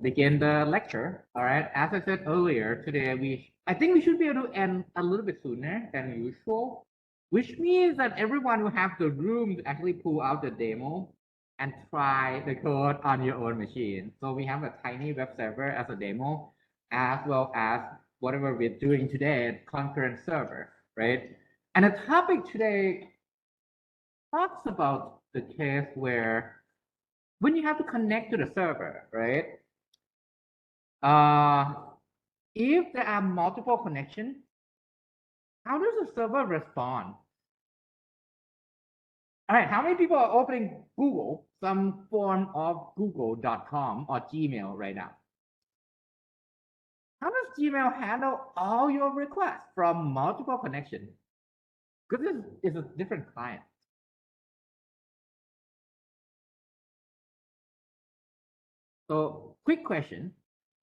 begin the lecture. All right. As I said earlier, today I think we should be able to end a little bit sooner than usual, which means that everyone will have the room to actually pull out the demo and try the code on your own machine. So we have a tiny web server as a demo, as well as whatever we're doing today, concurrent server, right? And the topic today talks about the case where when you have to connect to the server, right? If there are multiple connections, how does the server respond? All right, how many people are opening Google, some form of google.com or Gmail right now? How does Gmail handle all your requests from multiple connections? Because this is a different client. So quick question,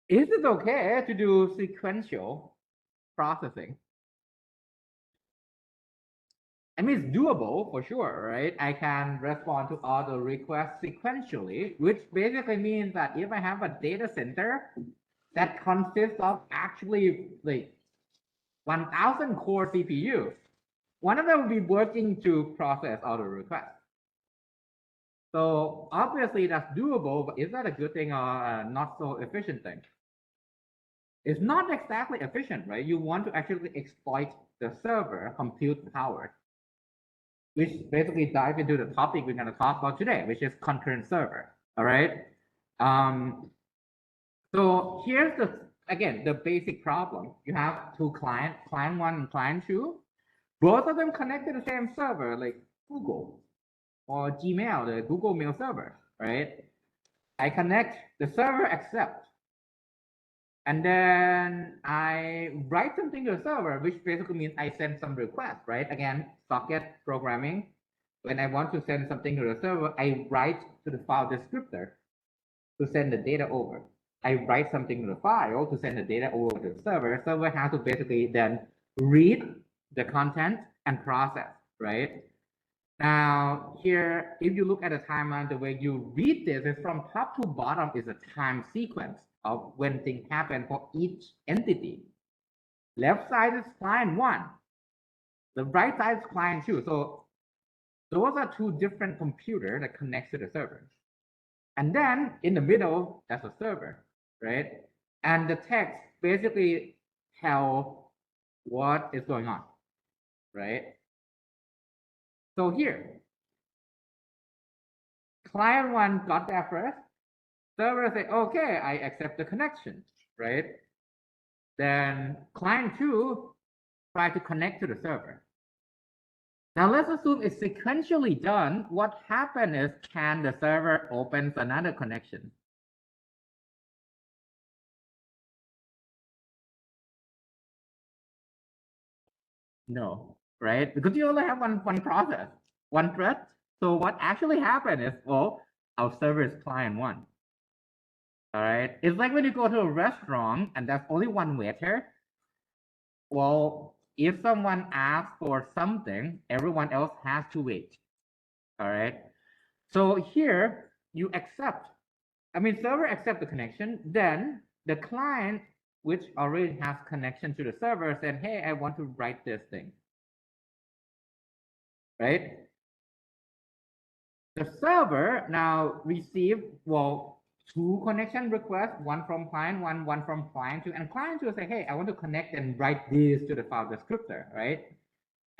is it okay to do sequential processing? I mean, it's doable for sure, right? I can respond to all the requests sequentially, which basically means that if I have a data center that consists of actually like 1,000 core CPU, one of them will be working to process all the requests. So obviously that's doable, but is that a good thing or a not so efficient thing? It's not exactly efficient, right? You want to actually exploit the server compute power, which basically dive into the topic we're going to talk about today, which is concurrent server. All right. So here's the basic problem. You have two clients, client one and client two. Both of them connect to the same server, like Google or Gmail, the Google Mail server, right? I connect, the server accept, and then I write something to the server, which basically means I send some request, right? Again, socket programming. When I want to send something to the server, I write to the file descriptor to send the data over. I write something to the file to send the data over to the server. Server has to basically then read the content and process, right? Now here, if you look at the timeline, the way you read this is from top to bottom is a time sequence of when things happen for each entity. Left side is client one. The right side is client two. So those are two different computers that connect to the server. And then in the middle, that's a server, right? And the text basically tell what is going on, right? So here, client one got there first. Server say, okay, I accept the connection, right? Then client two try to connect to the server. Now let's assume it's sequentially done. What happened is, can the server opens another connection? No, right? Because you only have one process, one thread. So what actually happened is, well, our server is client one. All right. It's like when you go to a restaurant and there's only one waiter. Well, if someone asks for something, everyone else has to wait. All right. So here you accept. I mean, server accept the connection. Then the client, which already has connection to the server, said, hey, I want to write this thing. Right? The server now received, well, two connection requests, one from client one, one from client two, and client two will say, hey, I want to connect and write this to the file descriptor, right?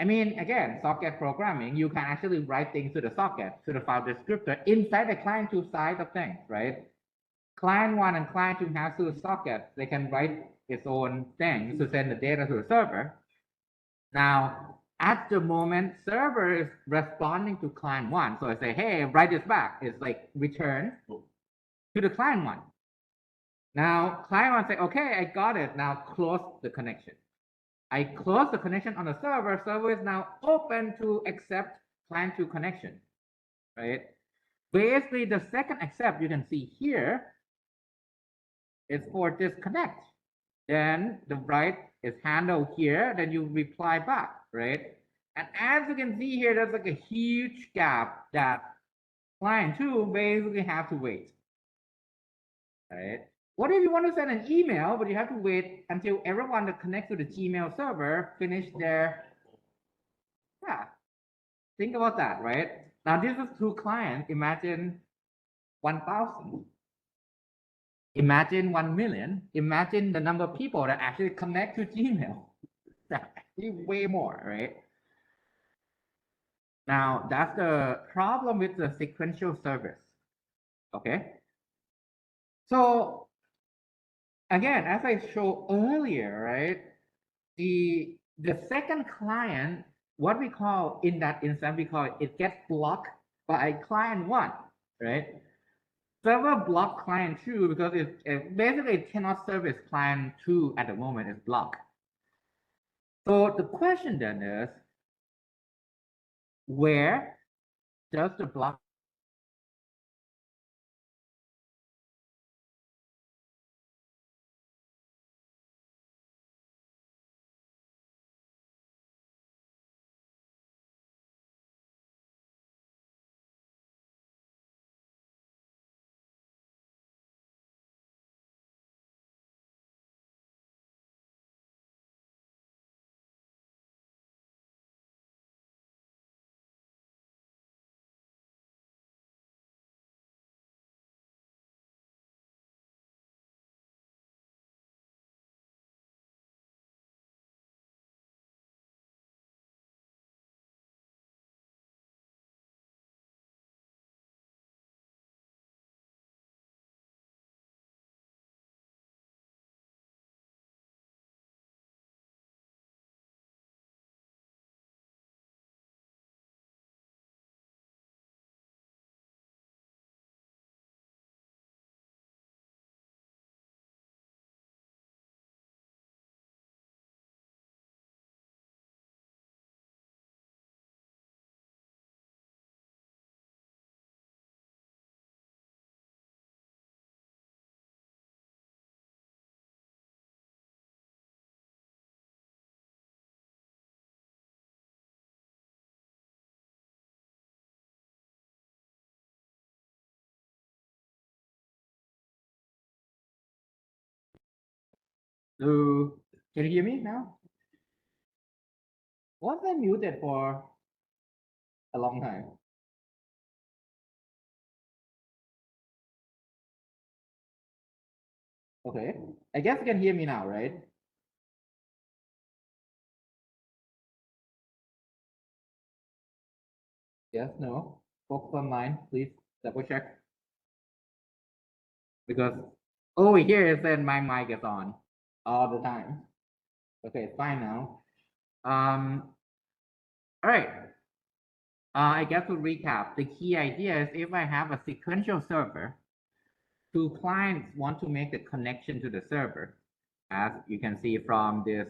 I mean, again, socket programming, you can actually write things to the socket, to the file descriptor inside the client two side of things, right? Client one and client two have two sockets. They can write its own things to send the data to the server. Now, at the moment, server is responding to client one. So I say, hey, write this back. It's like return to the client one. Now, client one say, okay, I got it. Now close the connection. I close the connection on the server. Server is now open to accept client two connection, right? Basically, the second accept you can see here is for disconnect. Then the write is handled here, then you reply back, right? And as you can see here, there's like a huge gap that client two basically have to wait, right? What if you want to send an email, but you have to wait until everyone that connects to the Gmail server finish their, yeah, think about that, right? Now this is two clients, imagine 1,000. Imagine 1 million. Imagine the number of people that actually connect to Gmail. That's actually way more, right? Now, that's the problem with the sequential service. Okay. So, again, as I showed earlier, right, the second client, what we call in that instance, we call it gets blocked by client 1, right? Server block client 2 because it basically it cannot service client 2 at the moment, it's blocked. So the question then is, where does the block to, can you hear me now? Was I muted for a long time? Okay, I guess you can hear me now, right? Yes, no. Folks online, please double check. Because over here it said my mic is on all the time. Okay, it's fine now. All right. I guess to recap, the key idea is if I have a sequential server, two clients want to make the connection to the server. As you can see from this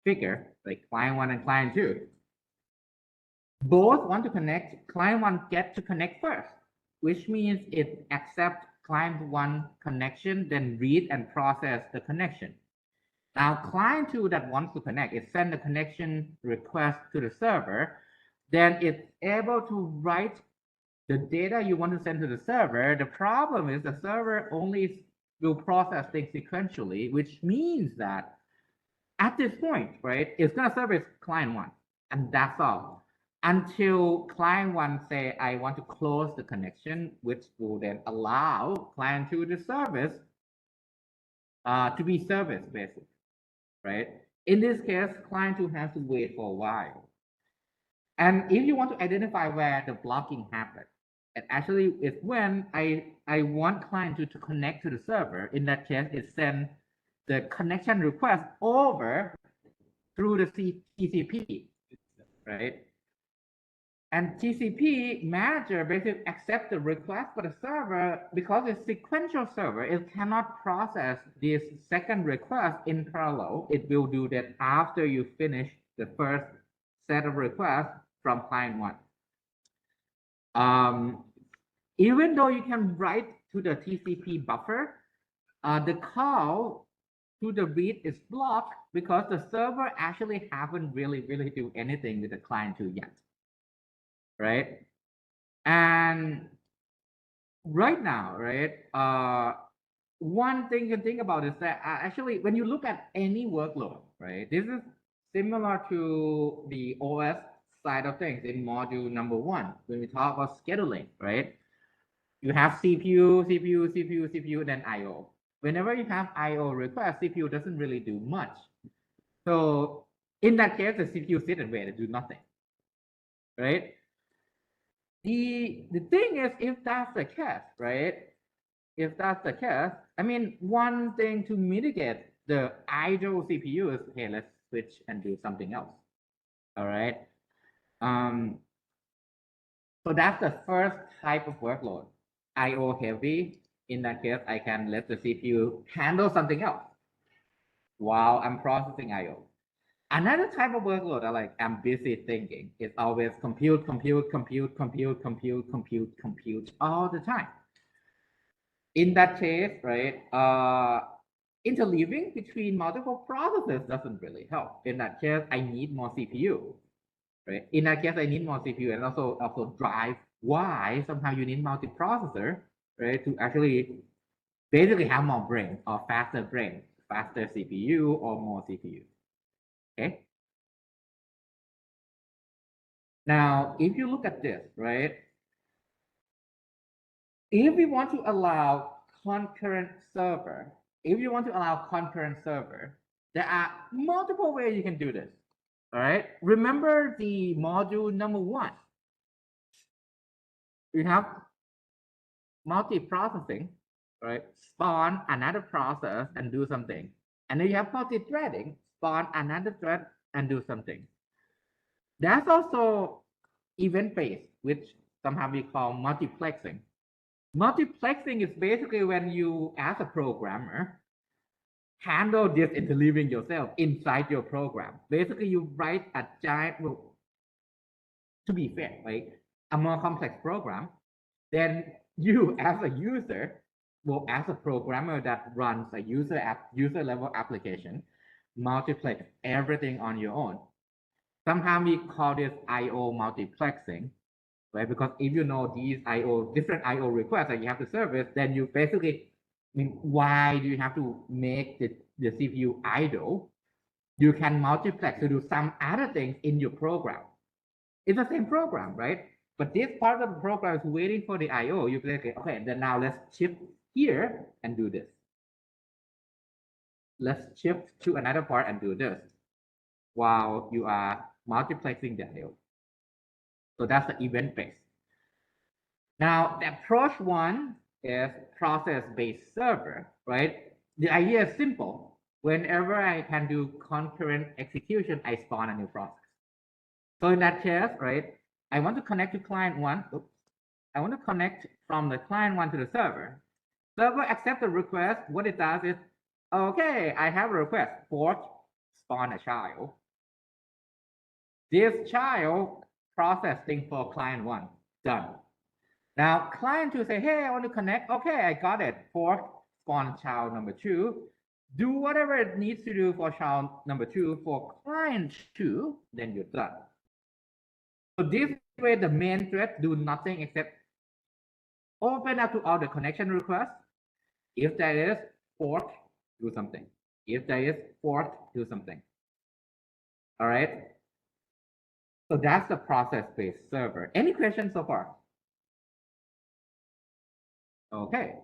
figure, like client 1 and client 2. Both want to connect, client 1 get to connect first, which means it accepts client 1 connection, then read and process the connection. Now, client 2 that wants to connect, it send the connection request to the server, then it's able to write the data you want to send to the server. The problem is the server only will process things sequentially, which means that at this point, right, it's going to service client 1, and that's all. Until client 1 say, I want to close the connection, which will then allow client 2 to service, to be serviced, basically, right? In this case, client 2 has to wait for a while. And if you want to identify where the blocking happened, and actually it's when I want client 2 to connect to the server. In that case, it sends the connection request over through the TCP, right? And TCP manager basically accepts the request for the server because it's sequential server. It cannot process this second request in parallel. It will do that after you finish the first set of requests from client 1. Even though you can write to the TCP buffer, the call to the read is blocked because the server actually haven't really do anything with the client 2 yet, right? And right now, right, one thing you can think about is that actually when you look at any workload, right, this is similar to the OS side of things in module number 1 when we talk about scheduling, right? You have CPU, CPU, CPU, CPU, then I/O. Whenever you have I/O requests, CPU doesn't really do much. So in that case, the CPU sit and wait and do nothing, right? The thing is, if that's the case, right? If that's the case, I mean, one thing to mitigate the idle CPU is, hey, let's switch and do something else. All right. So that's the first type of workload, I/O heavy. In that case, I can let the CPU handle something else while I'm processing I/O. Another type of workload, I'm busy thinking, is always compute, compute, compute, compute, compute, compute, compute all the time. In that case, right, interleaving between multiple processes doesn't really help. In that case, I need more CPU, right? In that case, I need more CPU, and also drive why somehow you need multiprocessor, right, to actually basically have more brain or faster CPU or more CPU. Okay. Now, if you look at this, right, if we want to allow concurrent server, there are multiple ways you can do this. All right. Remember the module number 1. We have multiprocessing, right? Spawn another process and do something. And then you have multi-threading, spawn another thread and do something. That's also event-based, which somehow we call multiplexing. Multiplexing is basically when you, as a programmer, handle this interleaving yourself inside your program. Basically, you write a giant, well, to be fair, like a more complex program, then you, as a user, well, as a programmer that runs a user level application, multiplex everything on your own. Somehow we call this I/O multiplexing, right? Because if you know these different I/O requests that you have to service, then you basically, I mean, why do you have to make the CPU idle? You can multiplex to do some other things in your program. It's the same program, right? But this part of the program is waiting for the I/O. You say, okay, then now let's shift here and do this. Let's shift to another part and do this while you are multiplexing the I/O. So that's the event-based. Now, the approach 1 is process-based server, right? The idea is simple. Whenever I can do concurrent execution, I spawn a new process. So in that case, right, I want to connect to client 1. Oops. I want to connect from the client 1 to the server. Server accepts the request. What it does is, okay, I have a request, fork, spawn a child. This child processing for client 1, done. Now client 2 say, hey, I want to connect. Okay, I got it. Fork, spawn child number 2. Do whatever it needs to do for child number 2 for client 2, then you're done. So this way, the main thread do nothing except open up to all the connection requests. If there is fork, do something. If there is fork, do something. All right. So that's the process-based server. Any questions so far? Okay.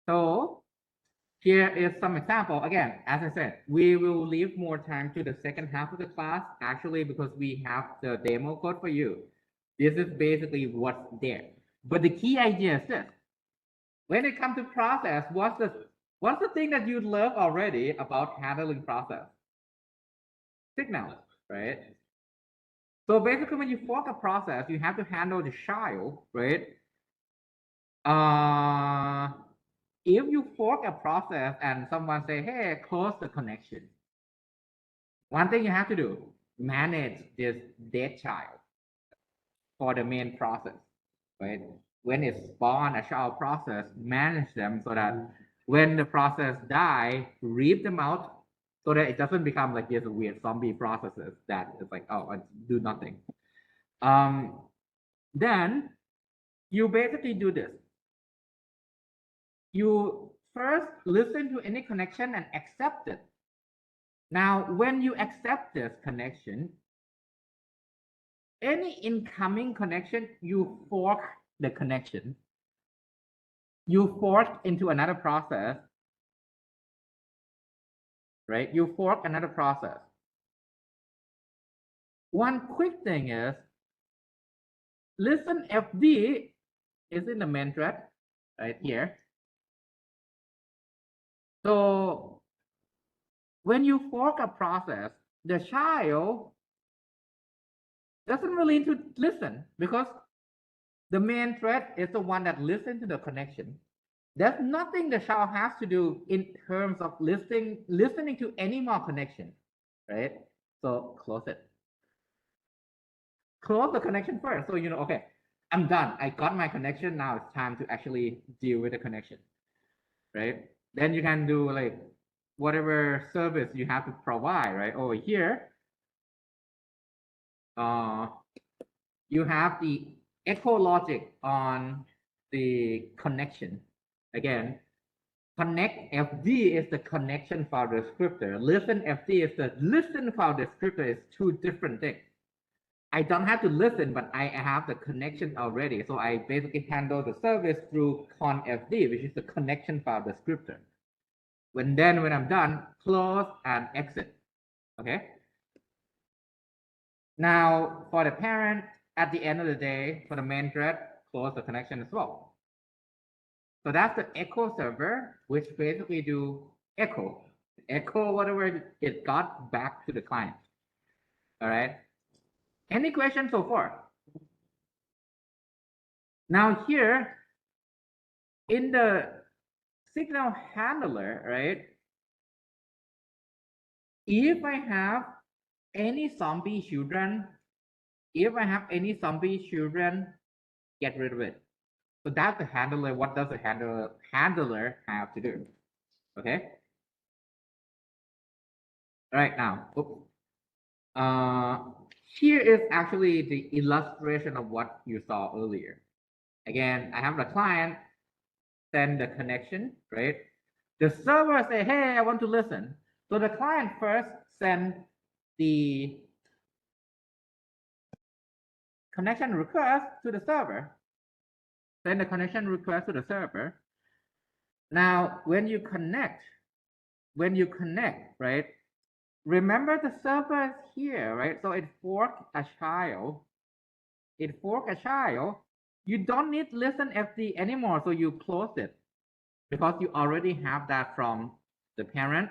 So here is some example. Again, as I said, we will leave more time to the second half of the class, actually, because we have the demo code for you. This is basically what's there. But the key idea is this. When it comes to process, what's the thing that you love already about handling process? Signal, right? So basically, when you fork a process, you have to handle the child, right? If you fork a process and someone say, hey, close the connection, one thing you have to do, manage this dead child for the main process, right? When it spawn a child process, manage them so that when the process die, read them out so that it doesn't become like this weird zombie processes that it's like, oh, I do nothing. Then you basically do this. You first listen to any connection and accept it. Now, when you accept this connection, any incoming connection, you fork the connection. You fork into another process, right? You fork another process. One quick thing is, listen FD is in the main thread right here. So when you fork a process, the child doesn't really need to listen because the main thread is the one that listens to the connection. There's nothing the child has to do in terms of listening to any more connection, right? So close it. Close the connection first. So you know, okay, I'm done. I got my connection. Now it's time to actually deal with the connection, right? Then you can do like whatever service you have to provide, right? Over here, you have the echo logic on the connection. Again, connect FD is the connection file descriptor. Listen FD is the listen file descriptor. It's two different things. I don't have to listen, but I have the connection already. So I basically handle the service through conFD, which is the connection file descriptor. When I'm done, close and exit. Okay. Now for the parent, at the end of the day, for the main thread, close the connection as well. So that's the echo server, which basically do echo whatever it got back to the client. All right. Any questions so far? Now here in the signal handler, right? If I have any zombie children, get rid of it. So that's the handler. What does the handler have to do? Okay. Right now, here is actually the illustration of what you saw earlier. Again, I have the client send the connection, right? The server say, hey, I want to listen. So the client first send the connection request to the server. Send the connection request to the server. Now, when you connect, right? Remember the server is here, right? So it fork a child. You don't need listen FD anymore, so you close it because you already have that from the parent.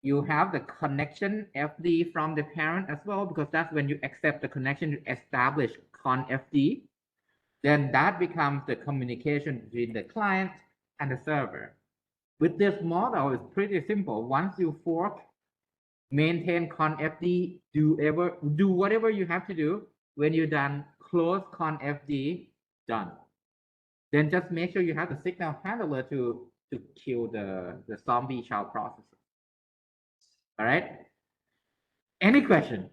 You have the connection FD from the parent as well, because that's when you accept the connection to establish conFD. Then that becomes the communication between the client and the server. With this model, it's pretty simple. Once you fork, maintain conFD, do whatever you have to do. When you're done, close conFD, done. Then just make sure you have the signal handler to kill the zombie child processor. All right. Any question?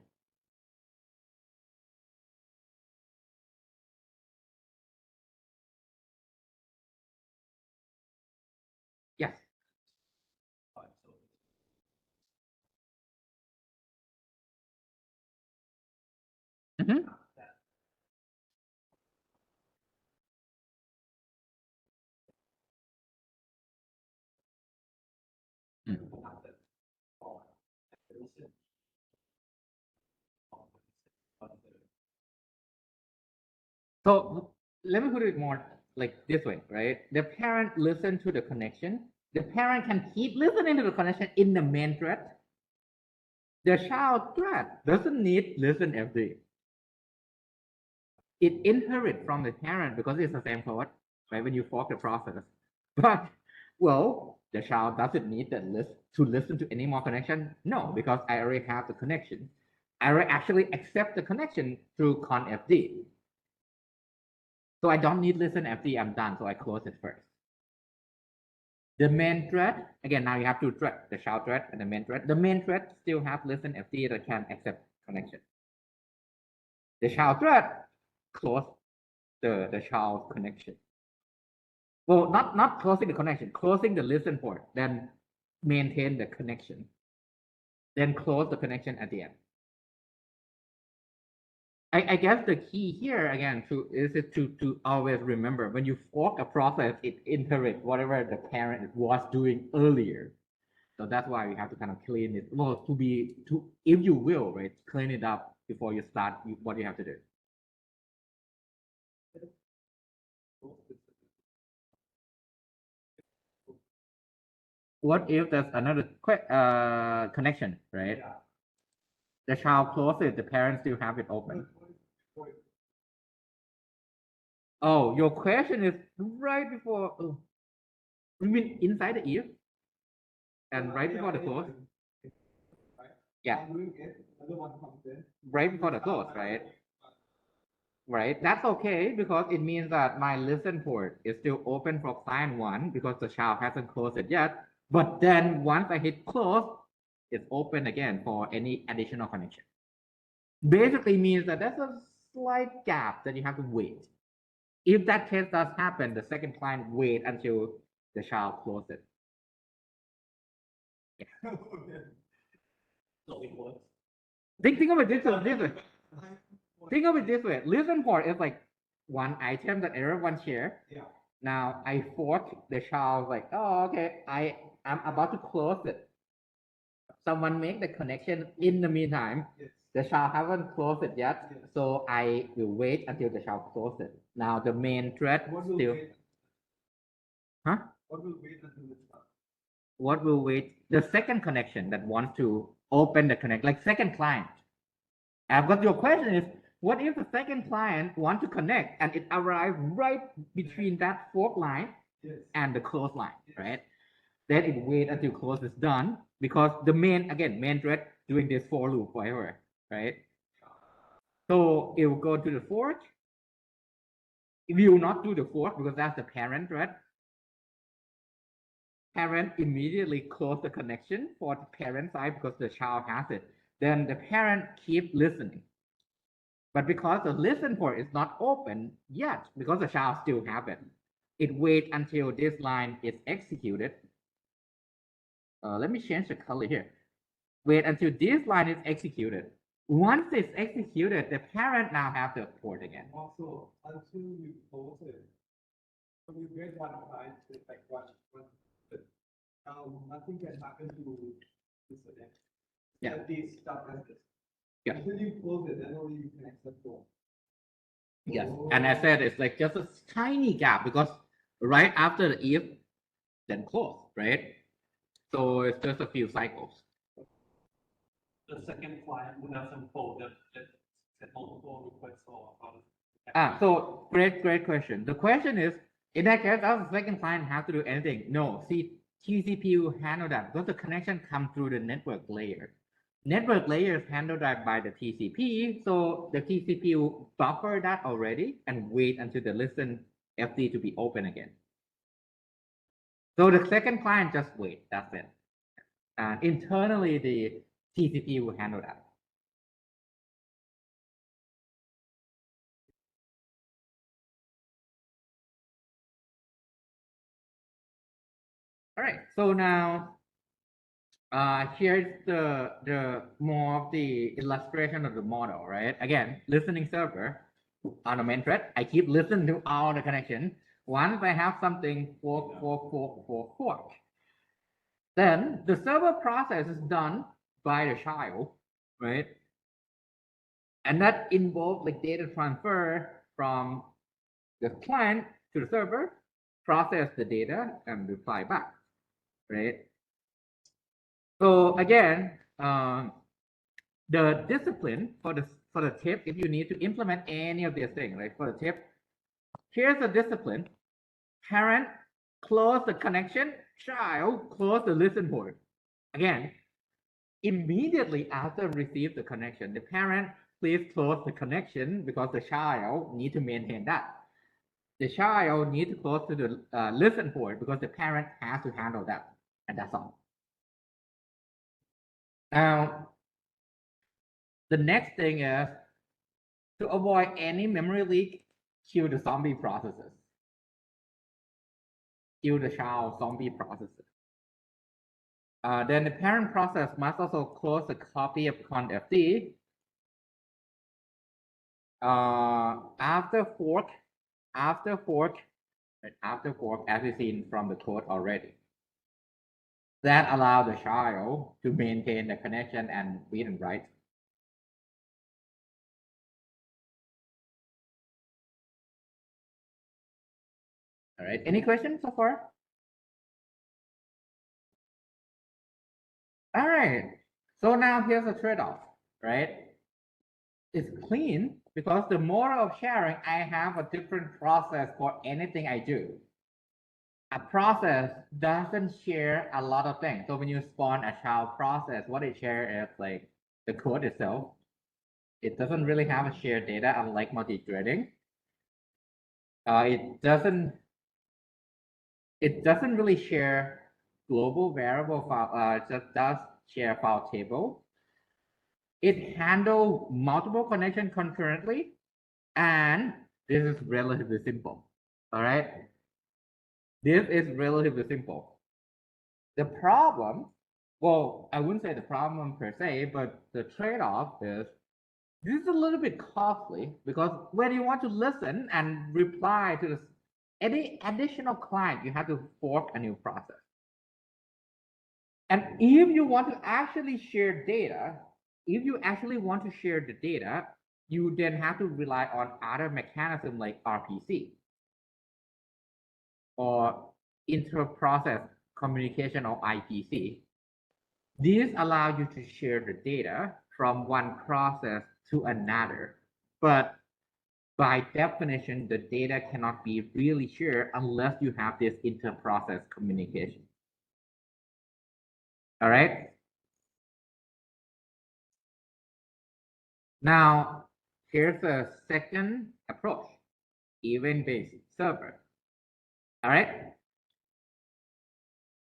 Yes. Mm-hmm. So let me put it more like this way, right? The parent listen to the connection. The parent can keep listening to the connection in the main thread. The child thread doesn't need listen FD. It inherits from the parent because it's the same code, right? When you fork the process. But well, the child doesn't need that list to listen to any more connection. No, because I already have the connection. I already actually accept the connection through conFD. So I don't need listen FD, I'm done. So I close it first. The main thread, again, now you have two threads, the child thread and the main thread. The main thread still have listen FD that can accept connection. The child thread close the child connection. Well, not closing the connection, closing the listen port, then maintain the connection, then close the connection at the end. I guess the key here again to always remember when you fork a process, it inherits whatever the parent was doing earlier. So that's why we have to kind of clean it. Well, if you will, right, clean it up before you start what you have to do. What if there's another connection, right? Yeah. The child closes, the parents still have it open. Oh, your question is right before. Oh, you mean inside the if? And right before the close? Yeah. Right before the close, right? Right. That's okay because it means that my listen port is still open for client one because the child hasn't closed it yet. But then once I hit close, it's open again for any additional connection. Basically means that there's a slight gap that you have to wait. If that case does happen, the second client wait until the child closes it. Yeah. Think of it this way. Think of it this way. Listen port is like one item that everyone shares. Yeah. Now I fork the child like, oh, okay, I'm about to close it. Someone make the connection in the meantime. Yes. The child haven't closed it yet, yes. So I will wait until the child closes it. Now the main thread still. Wait? Huh? What will wait until the child? What will wait? The second connection that wants to open the connect, like second client. But your question is, what if the second client wants to connect and it arrives right between that fork line yes. and the close line, yes. right? Then it wait until close is done because the main thread doing this for loop forever, right? So it will go to the fork. It will not do the fork because that's the parent thread. Parent immediately close the connection for the parent side because the child has it. Then the parent keep listening. But because the listen port is not open yet, because the child still have it, it wait until this line is executed. Let me change the color here. Wait until this line is executed. Once it's executed, the parent now have the port again. Also, until you close it, when you get one line, it's like one nothing can happen to this again. Yeah. This stuff like this. Yeah. Until you close it, then only you can accept port. Yes, and I said it's like just a tiny gap because right after the if, then close, right? So it's just a few cycles. The second client would have some code that multiple requests or so great question. The question is, in that case, does the second client have to do anything? No, see, TCP will handle that because the connection comes through the network layer. Network layer is handled by the TCP, so the TCP will buffer that already and wait until the listen FD to be open again. So the second client just wait, that's it. And internally, the TCP will handle that. All right, so now here's the more of the illustration of the model, right? Again, listening server on the main thread. I keep listening to all the connection. Once I have something fork, then the server process is done by the child, right? And that involves like data transfer from the client to the server, process the data, and reply back, right? So again, the discipline for the tip, if you need to implement any of these things, right? For the tip, here's the discipline. Parent, close the connection. Child, close the listen port. Again, immediately after receive the connection, the parent, please close the connection because the child need to maintain that. The child need to close to the listen port because the parent has to handle that, and that's all. Now, the next thing is to avoid any memory leak, kill the zombie processes. kill the child zombie processes. Then the parent process must also close the copy of confd. After fork, as we've seen from the code already, that allows the child to maintain the connection and read and write. All right, any questions so far? All right, so now here's a trade-off, right? It's clean because the more of sharing, I have a different process for anything I do. A process doesn't share a lot of things. So when you spawn a child process, what it shares is like the code itself. It doesn't really have a shared data, unlike multi-threading. It doesn't really share global variable file. It just does share file table. It handles multiple connections concurrently, and this is relatively simple. All right, this is relatively simple. The problem, well, I wouldn't say the problem per se, but the trade-off is this is a little bit costly because when you want to listen and reply to any additional client, you have to fork a new process. And if you want to actually share data, you then have to rely on other mechanisms like RPC or inter-process communication or IPC. These allow you to share the data from one process to another, but by definition, the data cannot be really shared unless you have this inter-process communication. All right. Now, here's a second approach, event-based server. All right.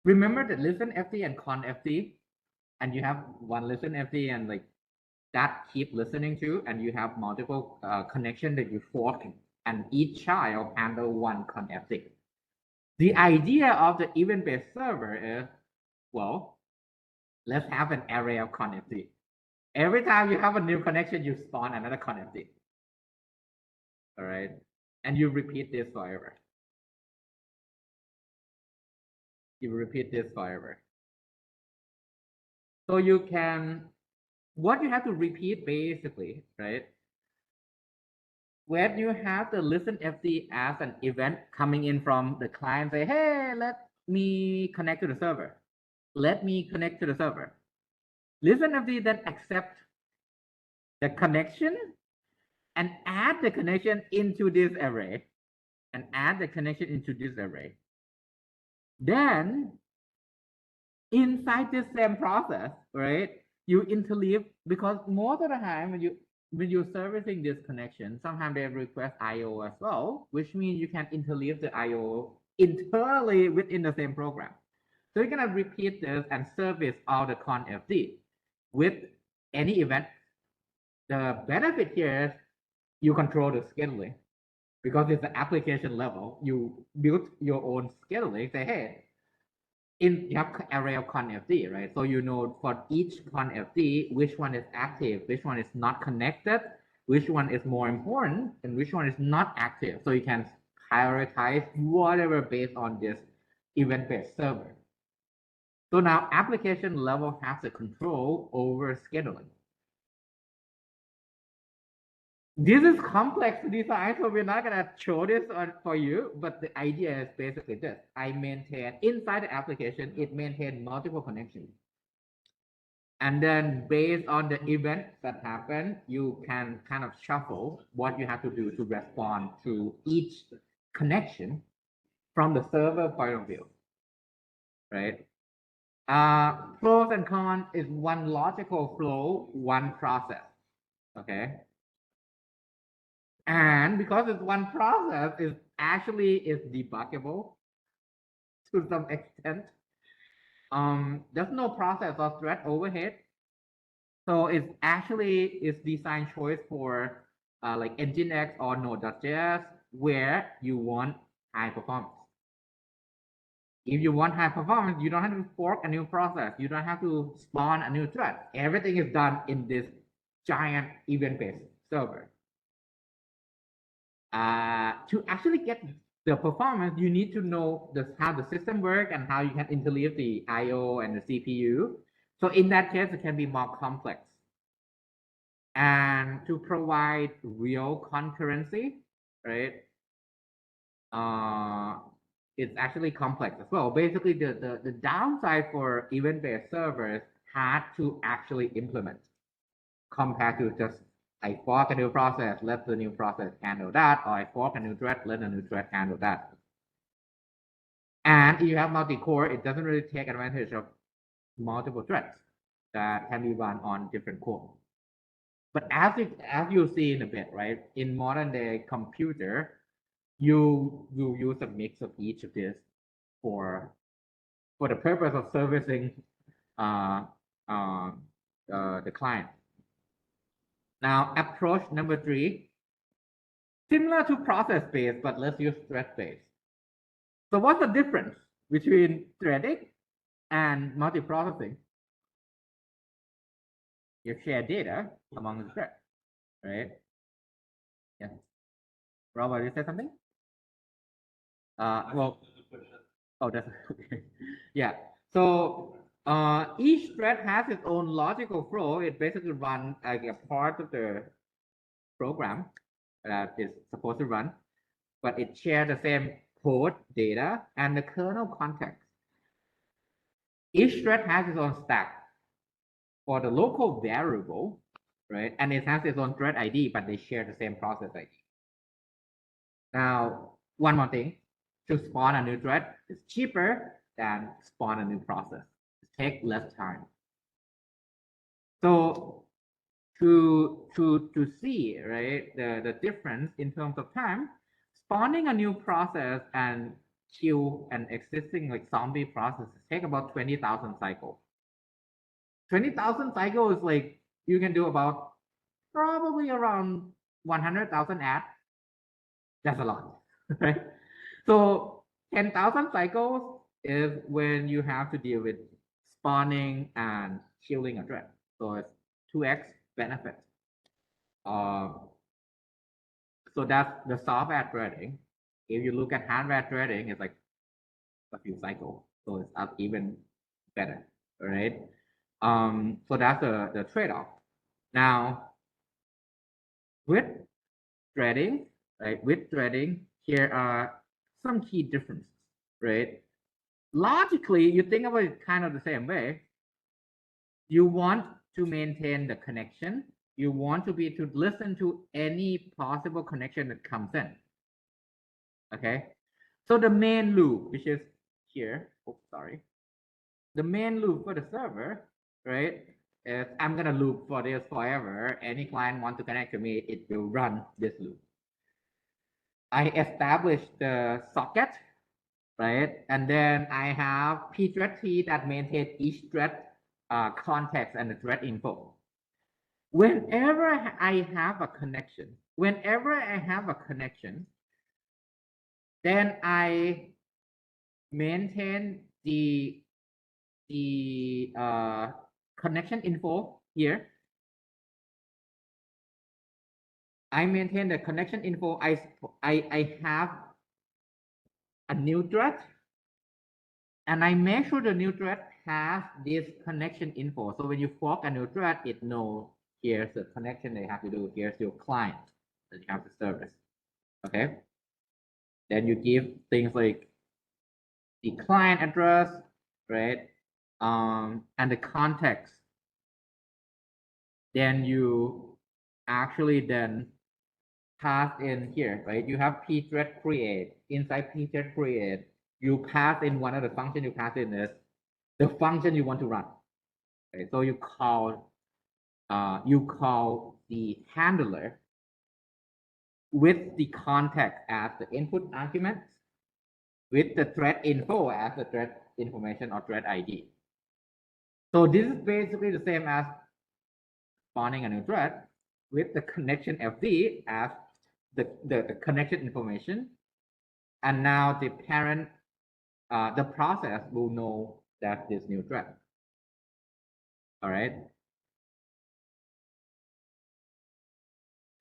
Remember the listenFD and conFD, and you have one listenFD and like that keep listening to, and you have multiple connections that you fork, and each child handle one confd. The idea of the event-based server is, well, let's have an array of confd. Every time you have a new connection, you spawn another confd. All right, and you repeat this forever. So you can, what you have to repeat basically, right? When you have the listenFD as an event coming in from the client, say, hey, let me connect to the server. ListenFD then accept the connection and add the connection into this array. Then inside this same process, right, you interleave, because most of the time when you're servicing this connection, sometimes they request IO as well, which means you can interleave the IO internally within the same program. So you're gonna repeat this and service all the confd with any event. The benefit here is you control the scheduling because it's the application level. You build your own scheduling. Say, hey, you have array of confd, right? So you know for each confd which one is active, which one is not connected, which one is more important, and which one is not active. So you can prioritize whatever based on this event-based server. So now application level has the control over scheduling. This is complex to design, so we're not gonna show this for you, but the idea is basically this. I maintain inside the application, it maintains multiple connections. And then based on the events that happen, you can kind of shuffle what you have to do to respond to each connection from the server point of view, right? Pros and cons is one logical flow, one process, okay? And because it's one process, it actually is debuggable to some extent. There's no process or thread overhead. So it's design choice for like Nginx or Node.js where you want high performance. If you want high performance, you don't have to fork a new process. You don't have to spawn a new thread. Everything is done in this giant event-based server. To actually get the performance, you need to know how the system works and how you can interleave the I/O and the CPU. So in that case, it can be more complex. And to provide real concurrency, right? It's actually complex as well. Basically, the downside for event-based servers had to actually implement compared to just I fork a new process, let the new process handle that, or I fork a new thread, let a new thread handle that. And if you have multi-core, it doesn't really take advantage of multiple threads that can be run on different cores. But as you see in a bit, right, in modern day computer, you use a mix of each of this for the purpose of servicing the client. Now, approach number 3, similar to process-based, but let's use thread-based. So what's the difference between threading and multiprocessing? You share data among the threads, right? Yeah. Robert, you said something? Well, oh, that's okay. Yeah. So each thread has its own logical flow. It basically runs like a part of the program that is supposed to run, but it shares the same code, data, and the kernel context. Each thread has its own stack for the local variable, right? And it has its own thread ID, but they share the same process ID. Now, one more thing, to spawn a new thread is cheaper than spawn a new process. It takes less time. So to see, right, the difference in terms of time, spawning a new process and kill an existing like zombie process take about 20,000 cycles. 20,000 cycles is like you can do about probably around 100,000 ads. That's a lot, right? So 10,000 cycles is when you have to deal with spawning and killing a thread. So it's 2x benefit. So that's the software threading. If you look at hardware threading, it's like a few cycles, so it's up even better, right? So that's the trade-off. Now, with threading, right? With threading, here are some key differences, right? Logically, you think about it kind of the same way. You want to maintain the connection. You want to be to listen to any possible connection that comes in. Okay, so the main loop, which is here, oops, sorry. The main loop for the server, right, is I'm gonna loop for this forever. Any client want to connect to me, it will run this loop. I establish the socket, right, and then I have pthread that maintains each thread context and the thread info. Whenever I have a connection, then I maintain the connection info here. I maintain the connection info. I have a new thread, and I make sure the new thread has this connection info. So when you fork a new thread, it knows here's the connection they have to do. Here's your client that you have to service. Okay. Then you give things like the client address, right? And the context. Then you actually then pass in here, right? You have pthread create. Inside pthread create, you pass in one of the functions you pass in is the function you want to run. Okay, so you call the handler with the context as the input argument, with the thread info as the thread information or thread ID. So this is basically the same as spawning a new thread with the connection FD as the connection information, and now the parent the process will know that this new thread. All right.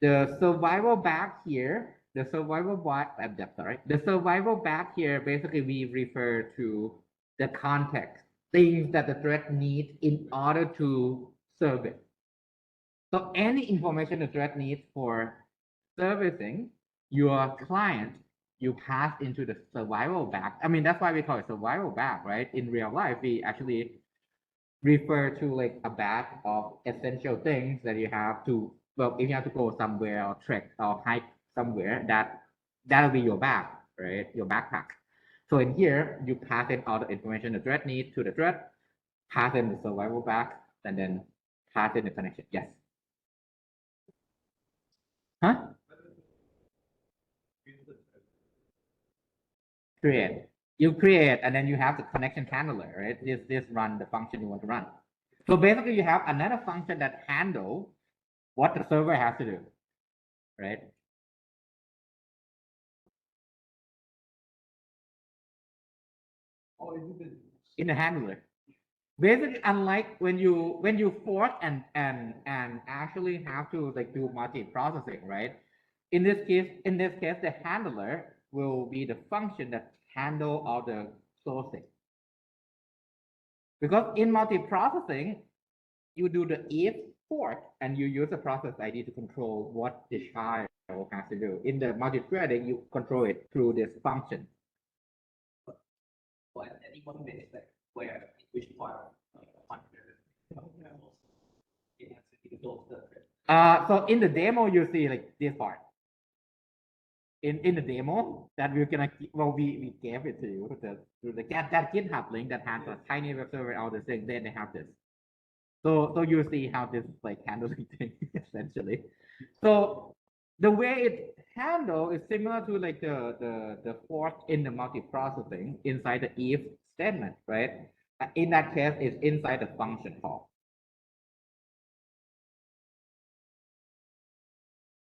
The survival back here, the survival back, the survival back here, basically we refer to the context, things that the thread needs in order to serve it. So any information the thread needs for servicing your client, you pass into the survival back. I mean, that's why we call it survival back, right? In real life, we actually refer to like a bag of essential things that you have to, well, if you have to go somewhere or trek or hike somewhere, that'll be your bag, right? Your backpack. So in here, you pass in all the information the thread needs to the thread, pass in the survival bag, and then pass in the connection. Yes. Huh? Create. You create, and then you have the connection handler, right? This run the function you want to run. So basically, you have another function that handle what the server has to do, right? In the handler. Basically, unlike when you fork and actually have to like do multi-processing, right? In this case, the handler will be the function that handle all the sourcing. Because in multi-processing, you do the if fork and you use the process ID to control what the child has to do. In the multi-threading, you control it through this function. But at any one minute, like where which part it has to be built. So in the demo, you see like this part. In the demo that we're gonna, well, we gave it to you through the that GitHub link that has a tiny web server, all the things. Then they have this. So you see how this is like handling things essentially. So the way it handle is similar to like the fork in the multiprocessing inside the if statement, right? In that case, it's inside the function call.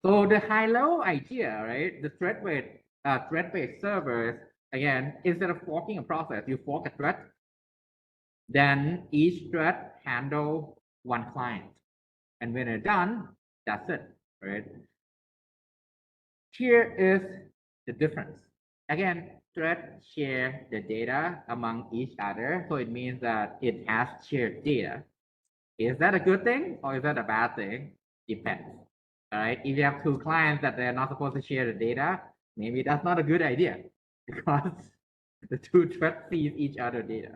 So the high-level idea, right? The thread-based servers, again, instead of forking a process, you fork a thread, then each thread handle one client. And when they're done, that's it, right? Here is the difference. Again, threads share the data among each other. So it means that it has shared data. Is that a good thing or is that a bad thing? Depends. All right. If you have two clients that they're not supposed to share the data, maybe that's not a good idea because the two threads see each other data.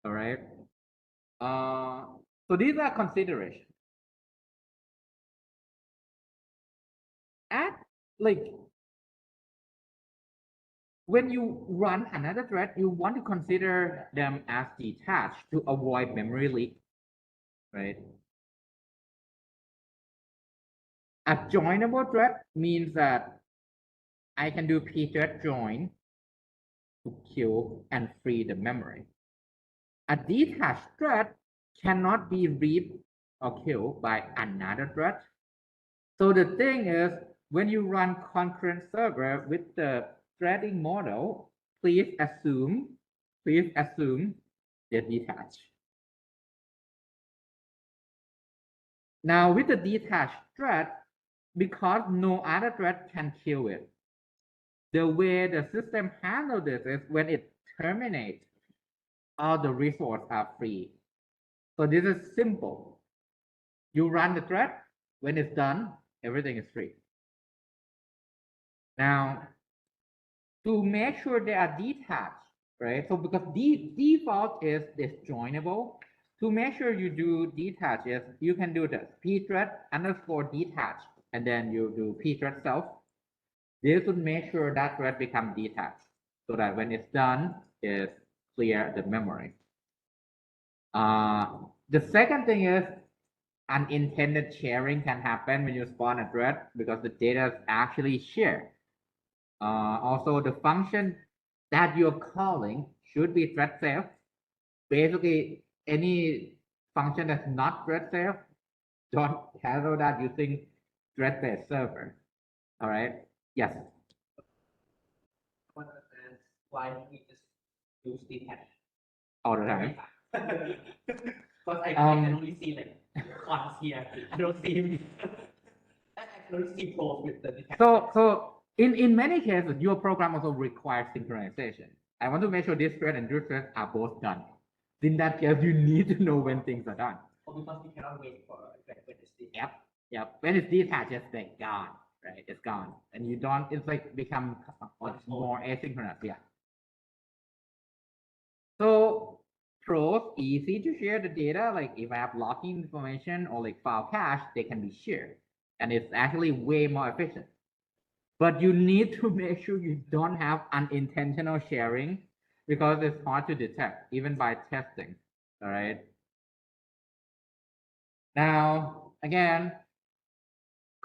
All right. So these are considerations. At like when you run another thread, you want to consider them as detached to avoid memory leak, right? A joinable thread means that I can do pthread join to kill and free the memory. A detached thread cannot be read or killed by another thread. So the thing is, when you run concurrent server with the threading model, please assume they're detached. Now with the detached thread, because no other thread can kill it, the way the system handles this is when it terminates, all the resources are free. So this is simple. You run the thread, when it's done, everything is free. Now, to make sure they are detached, right? So because default is disjoinable, to make sure you do detach is you can do this pthread underscore detach, and then you do pthread self. This would make sure that thread becomes detached so that when it's done, it's clear the memory. The second thing is unintended sharing can happen when you spawn a thread because the data is actually shared. Also, the function that you're calling should be thread safe. Basically, any function that's not thread safe, don't handle that using thread-based server. All right. Yes. One understands why we just use detach all the every time. time. Because I can only see like cons here. I don't see I can only see pros with the detach. So in many cases, your program also requires synchronization. I want to make sure this thread and this thread are both done. In that case, you need to know when things are done. Or because we cannot wait for when it's detached. Yep. When it's detached, it's like gone, right? It's gone, and you don't. It's like become more asynchronous. Yeah. So pros, easy to share the data. Like if I have login information or like file cache, they can be shared, and it's actually way more efficient. But you need to make sure you don't have unintentional sharing because it's hard to detect even by testing. All right. Now, again,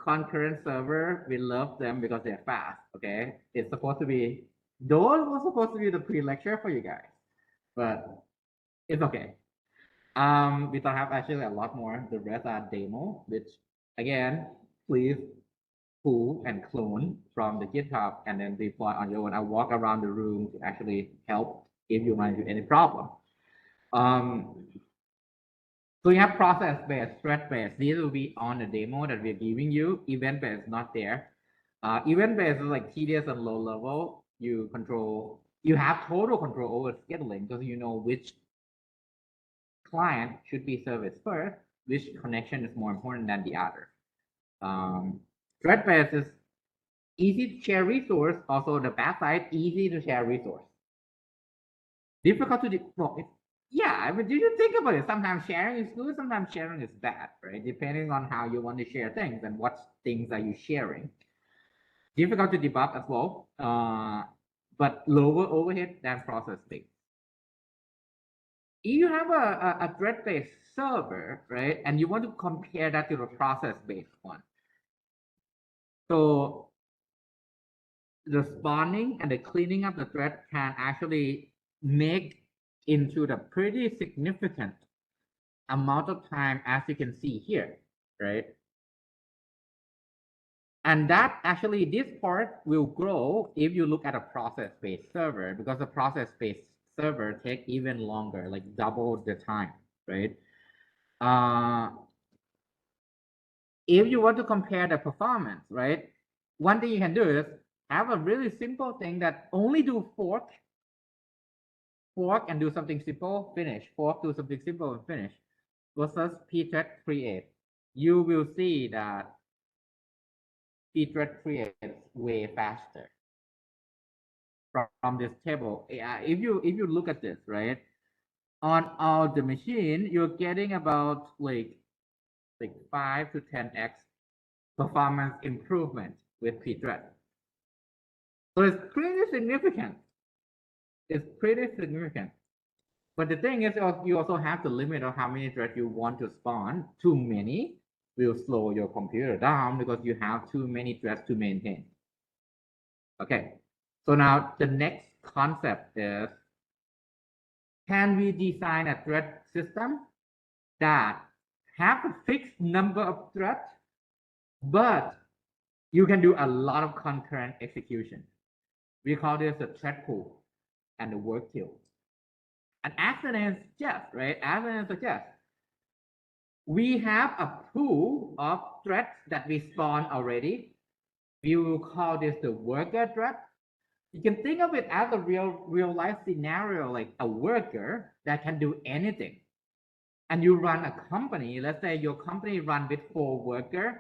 concurrent server, we love them because they're fast. Okay. It's supposed to be, those were supposed to be the pre-lecture for you guys, but it's okay. We don't have actually a lot more. The rest are demo, which again, please pull and clone from the GitHub and then deploy on your own. I walk around the room to actually help if you run into any problem. So you have process-based, thread-based. These will be on the demo that we're giving you. Event-based not there. Event-based is like tedious and low level. You have total control over scheduling because you know which client should be serviced first, which connection is more important than the other. Thread-based is easy to share resource. Also, the bad side, easy to share resource. Difficult to yeah, I mean, did you think about it? Sometimes sharing is good, sometimes sharing is bad, right? Depending on how you want to share things and what things are you sharing. Difficult to debug as well, but lower overhead than process-based. If you have a thread-based server, right, and you want to compare that to the process-based one, so the spawning and the cleaning up the thread can actually make into the pretty significant amount of time, as you can see here, right? And that actually, this part will grow if you look at a process-based server, because the process-based server take even longer, like double the time, right? If you want to compare the performance, right? One thing you can do is have a really simple thing that only do fork and do something simple, finish, fork, do something simple and finish, versus pthread create. You will see that pthread creates way faster from this table. If you look at this, right, on all the machine, you're getting about like 5 to 10x performance improvement with pthread. So it's pretty significant. It's pretty significant. But the thing is, you also have the limit of how many threads you want to spawn. Too many will slow your computer down because you have too many threads to maintain. Okay, so now the next concept is, can we design a thread system that have a fixed number of threads, but you can do a lot of concurrent execution? We call this the thread pool and the work queue. And as the name suggests, right? As the name suggests, we have a pool of threads that we spawn already. We will call this the worker thread. You can think of it as a real life scenario, like a worker that can do anything. And you run a company, let's say your company run with 4 workers.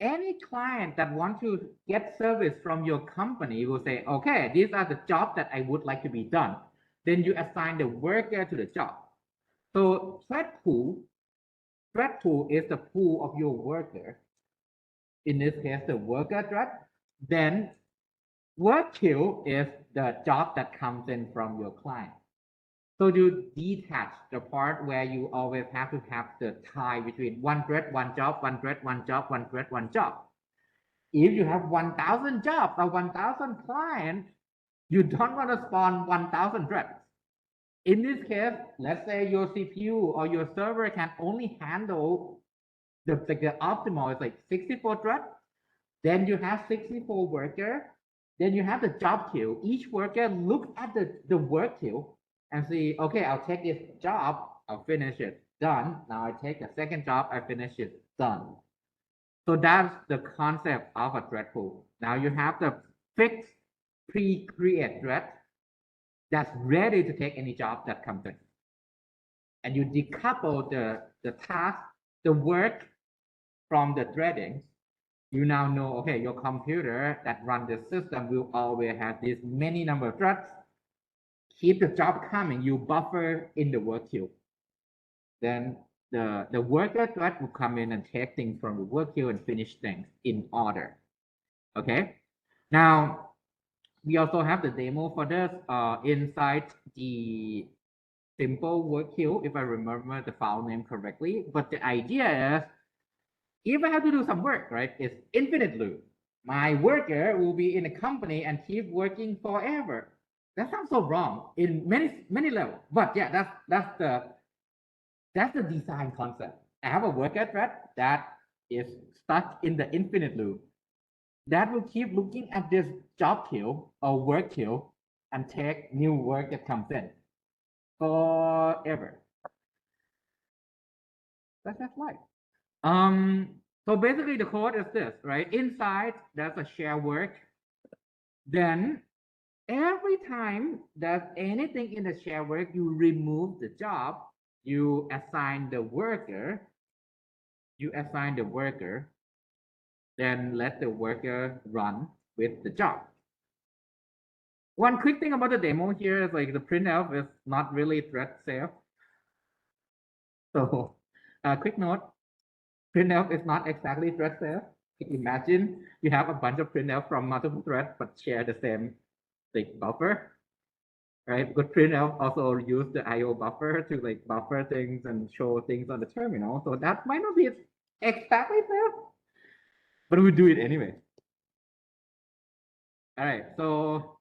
Any client that wants to get service from your company will say, okay, these are the jobs that I would like to be done. Then you assign the worker to the job. So thread pool is the pool of your worker. In this case, the worker thread. Then work queue is the job that comes in from your client. So you detach the part where you always have to have the tie between one thread, one job, one thread, one job, one thread, one job. If you have 1,000 jobs or 1,000 clients, you don't want to spawn 1,000 threads. In this case, let's say your CPU or your server can only handle the optimal is like 64 threads. Then you have 64 workers. Then you have the job queue. Each worker looks at the work queue and see, okay, I'll take this job, I'll finish it, done. Now I take the second job, I finish it, done. So that's the concept of a thread pool. Now you have the fixed pre-create thread that's ready to take any job that comes in. And you decouple the task, the work from the threading. You now know, okay, your computer that runs the system will always have this many number of threads. Keep the job coming, you buffer in the work queue. Then the worker thread will come in and take things from the work queue and finish things in order. Okay. Now we also have the demo for this inside the simple work queue, if I remember the file name correctly. But the idea is, if I have to do some work, right, it's infinite loop. My worker will be in a company and keep working forever. That sounds so wrong in many levels. But yeah, that's the design concept. I have a worker thread that is stuck in the infinite loop that will keep looking at this job queue or work queue and take new work that comes in forever. That's life. So basically the code is this, right? Inside there's a share work. Then every time there's anything in the share work, you remove the job, you assign the worker, then let the worker run with the job. One quick thing about the demo here is like the printf is not really thread safe. So quick note, printf is not exactly thread safe. Imagine you have a bunch of printf from multiple threads but share the same buffer, right? Because printf also use the IO buffer to like buffer things and show things on the terminal. So that might not be exactly safe, but we do it anyway. All right, so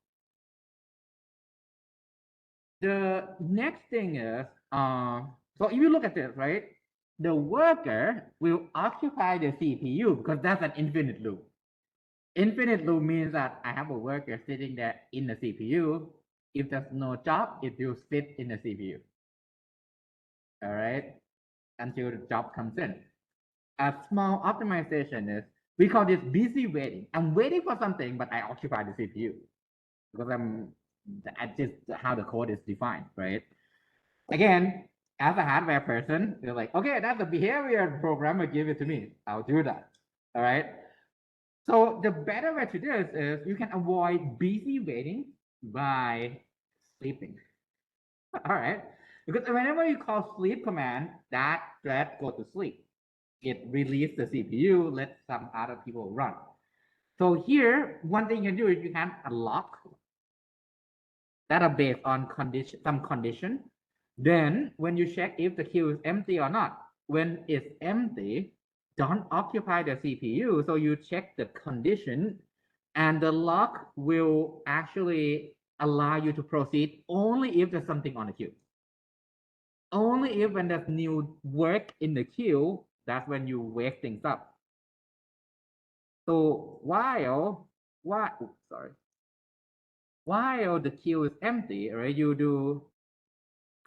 the next thing is, so if you look at this, right, the worker will occupy the CPU because that's an infinite loop. Infinite loop means that I have a worker sitting there in the CPU. If there's no job, it will sit in the CPU. All right, until the job comes in. A small optimization is, we call this busy waiting. I'm waiting for something, but I occupy the CPU because that's just how the code is defined, right? Again, as a hardware person, you're like, okay, that's the behavior programmer give it to me. I'll do that. All right. So the better way to do this is you can avoid busy waiting by sleeping. All right. Because whenever you call sleep command, that thread go to sleep. It releases the CPU, let some other people run. So here, one thing you can do is you can unlock that are based on some condition. Then when you check if the queue is empty or not, when it's empty, don't occupy the CPU. So you check the condition and the lock will actually allow you to proceed only if there's something on the queue. Only if when there's new work in the queue, that's when you wake things up. So while the queue is empty, right, you do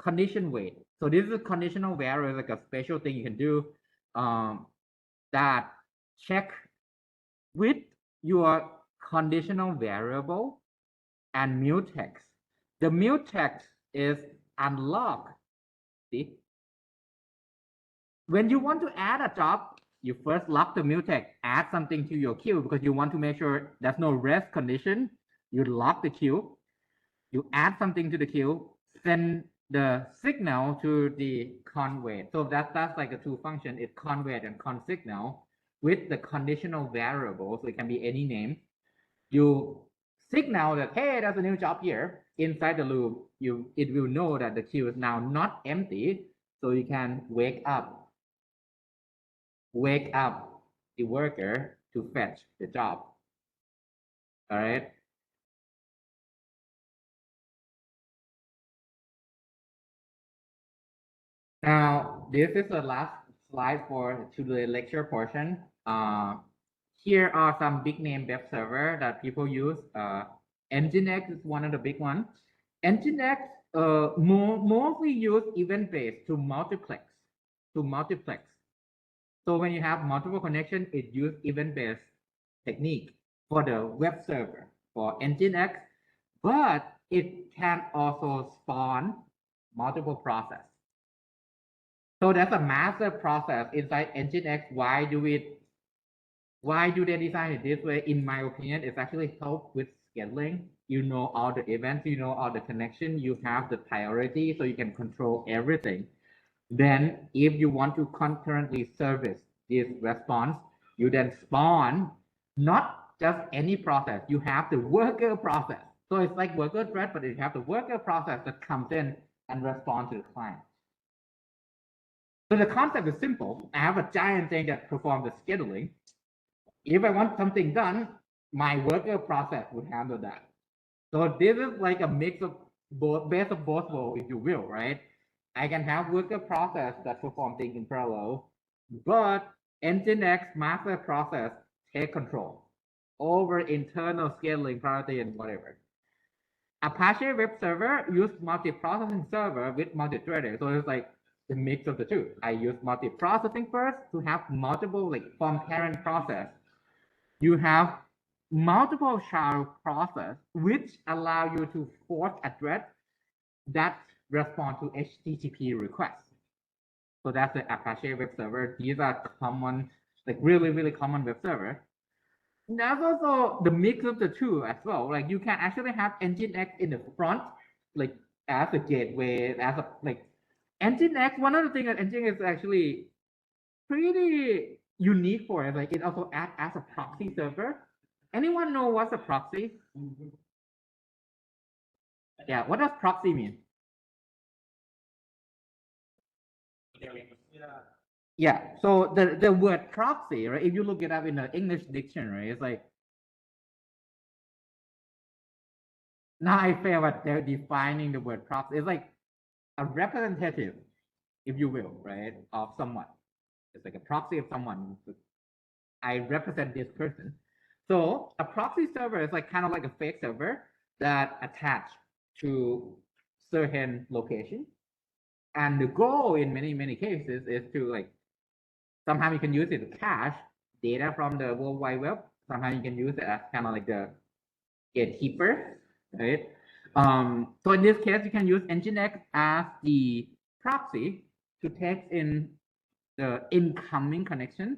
condition wait. So this is a conditional variable, like a special thing you can do that check with your conditional variable and mutex. The mutex is unlock. See? When you want to add a job, you first lock the mutex, add something to your queue because you want to make sure there's no rest condition. You lock the queue, you add something to the queue, send the signal to the conwait. So that's like a two function. It's conwait and consignal with the conditional variable. So it can be any name. You signal that, hey, there's a new job here. Inside the loop, it will know that the queue is now not empty. So you can wake up the worker to fetch the job. All right. Now, this is the last slide to the lecture portion. Here are some big name web server that people use. Nginx is one of the big ones. Nginx mostly use event-based to multiplex. So when you have multiple connections, it uses event-based technique for the web server for Nginx, but it can also spawn multiple processes. So that's a master process inside Nginx. Why do they design it this way? In my opinion, it's actually help with scaling. You know all the events, you know all the connection, you have the priority, so you can control everything. Then if you want to concurrently service this response, you then spawn not just any process, you have the worker process. So it's like worker thread, but you have the worker process that comes in and responds to the client. So the concept is simple. I have a giant thing that performs the scheduling. If I want something done, my worker process would handle that. So this is like a mix of both, best of both worlds, if you will, right? I can have worker process that perform things in parallel, but Nginx master process take control over internal scaling, priority, and whatever. Apache web server use multiprocessing server with multi-threading. So it's like the mix of the two. I use multiprocessing first to have multiple, like from parent process. You have multiple child process, which allow you to force a thread that respond to HTTP requests. So that's the Apache web server. These are common, like really common web server. That's also the mix of the two as well. Like you can actually have Nginx in the front, like as a gateway, as a like Nginx. One of the things that Nginx is actually pretty unique for is like it also acts as a proxy server. Anyone know what's a proxy? Yeah, what does proxy mean? Yeah, so the word proxy, right? If you look it up in the English dictionary, it's like, now I feel what they're defining the word proxy. It's like a representative, if you will, right, of someone. It's like a proxy of someone. I represent this person. So a proxy server is like kind of like a fake server that attached to certain location. And the goal in many cases is to like, sometimes you can use it to cache data from the World Wide Web. Sometimes you can use it as kind of like the gatekeeper, right? So in this case, you can use Nginx as the proxy to take in the incoming connection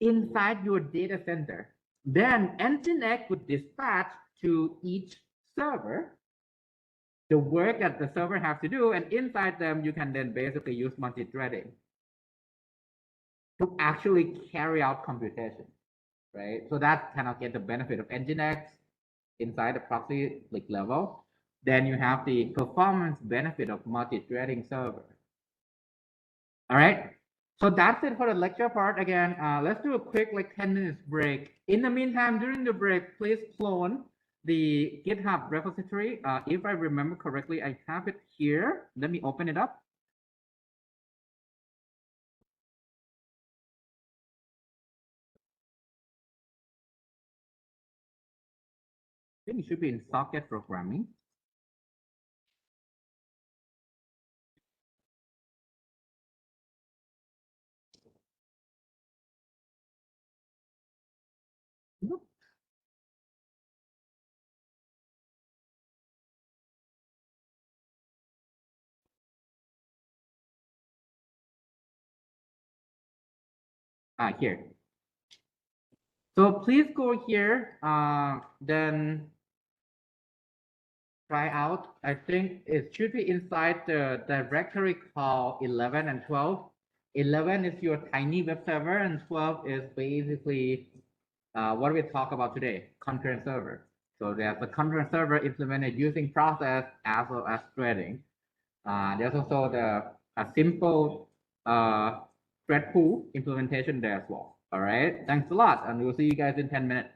inside your data center. Then Nginx would dispatch to each server the work that the server has to do, and inside them, you can then basically use multi-threading to actually carry out computation, right? So that kind of get the benefit of Nginx inside the proxy like level. Then you have the performance benefit of multi-threading server. All right. So that's it for the lecture part. Again, let's do a quick like 10 minutes break. In the meantime, during the break, please clone the GitHub repository. If I remember correctly, I have it here. Let me open it up. I think it should be in socket programming. Nope. Here. So please go here, then try out. I think it should be inside the directory called 11 and 12. 11 is your tiny web server, and 12 is basically what we talk about today, concurrent server. So there's a concurrent server implemented using process as well as threading. There's also a simple thread pool implementation there as well. All right, thanks a lot, and we'll see you guys in 10 minutes.